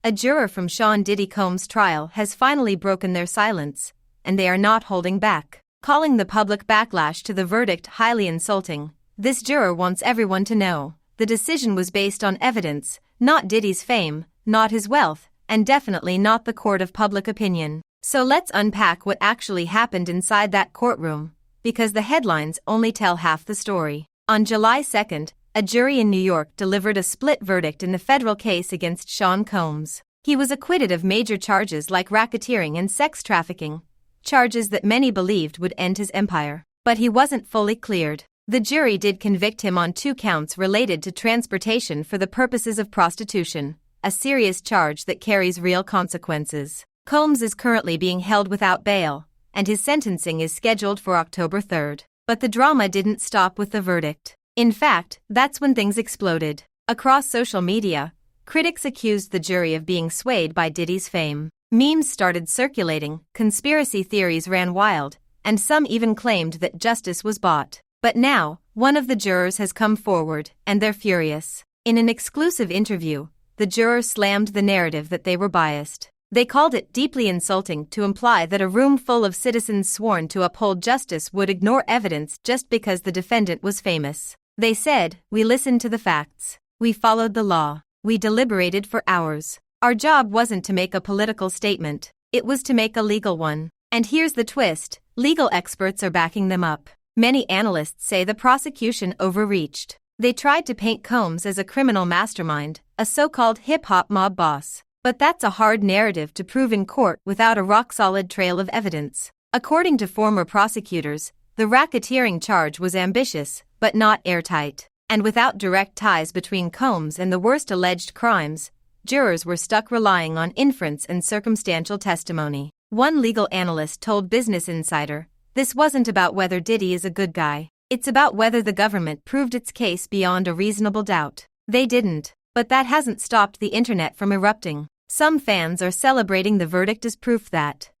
A juror from Sean Diddy Combs' trial has finally broken their silence, and they are not holding back. Calling the public backlash to the verdict highly insulting, this juror wants everyone to know the decision was based on evidence, not Diddy's fame, not his wealth, and definitely not the court of public opinion. So let's unpack what actually happened inside that courtroom, because the headlines only tell half the story. On July 2nd, a jury in New York delivered a split verdict in the federal case against Sean Combs. He was acquitted of major charges like racketeering and sex trafficking, charges that many believed would end his empire. But he wasn't fully cleared. The jury did convict him on 2 counts related to transportation for the purposes of prostitution, a serious charge that carries real consequences. Combs is currently being held without bail, and his sentencing is scheduled for October 3rd. But the drama didn't stop with the verdict. In fact, that's when things exploded. Across social media, critics accused the jury of being swayed by Diddy's fame. Memes started circulating, conspiracy theories ran wild, and some even claimed that justice was bought. But now, one of the jurors has come forward, and they're furious. In an exclusive interview, the jurors slammed the narrative that they were biased. They called it deeply insulting to imply that a room full of citizens sworn to uphold justice would ignore evidence just because the defendant was famous. They said, "We listened to the facts. We followed the law. We deliberated for hours. Our job wasn't to make a political statement. It was to make a legal one." And here's the twist, legal experts are backing them up. Many analysts say the prosecution overreached. They tried to paint Combs as a criminal mastermind, a so-called hip-hop mob boss. But that's a hard narrative to prove in court without a rock-solid trail of evidence. According to former prosecutors, the racketeering charge was ambitious, but not airtight. And without direct ties between Combs and the worst alleged crimes, jurors were stuck relying on inference and circumstantial testimony. One legal analyst told Business Insider, "This wasn't about whether Diddy is a good guy. It's about whether the government proved its case beyond a reasonable doubt." They didn't. But that hasn't stopped the internet from erupting. Some fans are celebrating the verdict as proof that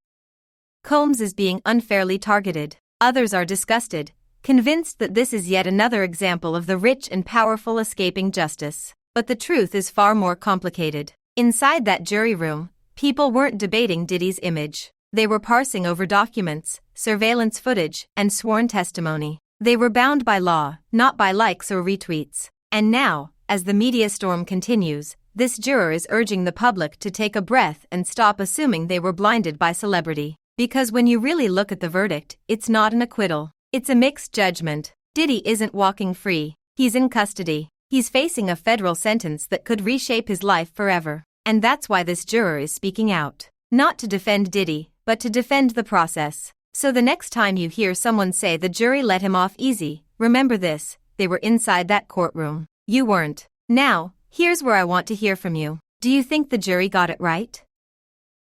Combs is being unfairly targeted. Others are disgusted, convinced that this is yet another example of the rich and powerful escaping justice. But the truth is far more complicated. Inside that jury room, people weren't debating Diddy's image. They were parsing over documents, surveillance footage, and sworn testimony. They were bound by law, not by likes or retweets. And now, as the media storm continues, this juror is urging the public to take a breath and stop assuming they were blinded by celebrity. Because when you really look at the verdict, it's not an acquittal. It's a mixed judgment. Diddy isn't walking free. He's in custody. He's facing a federal sentence that could reshape his life forever. And that's why this juror is speaking out. Not to defend Diddy, but to defend the process. So the next time you hear someone say the jury let him off easy, remember this: they were inside that courtroom. You weren't. Now, here's where I want to hear from you. Do you think the jury got it right?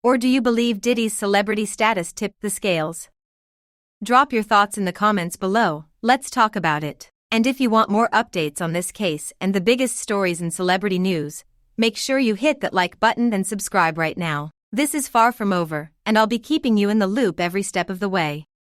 Or do you believe Diddy's celebrity status tipped the scales? Drop your thoughts in the comments below, let's talk about it. And if you want more updates on this case and the biggest stories in celebrity news, make sure you hit that like button and subscribe right now. This is far from over, and I'll be keeping you in the loop every step of the way.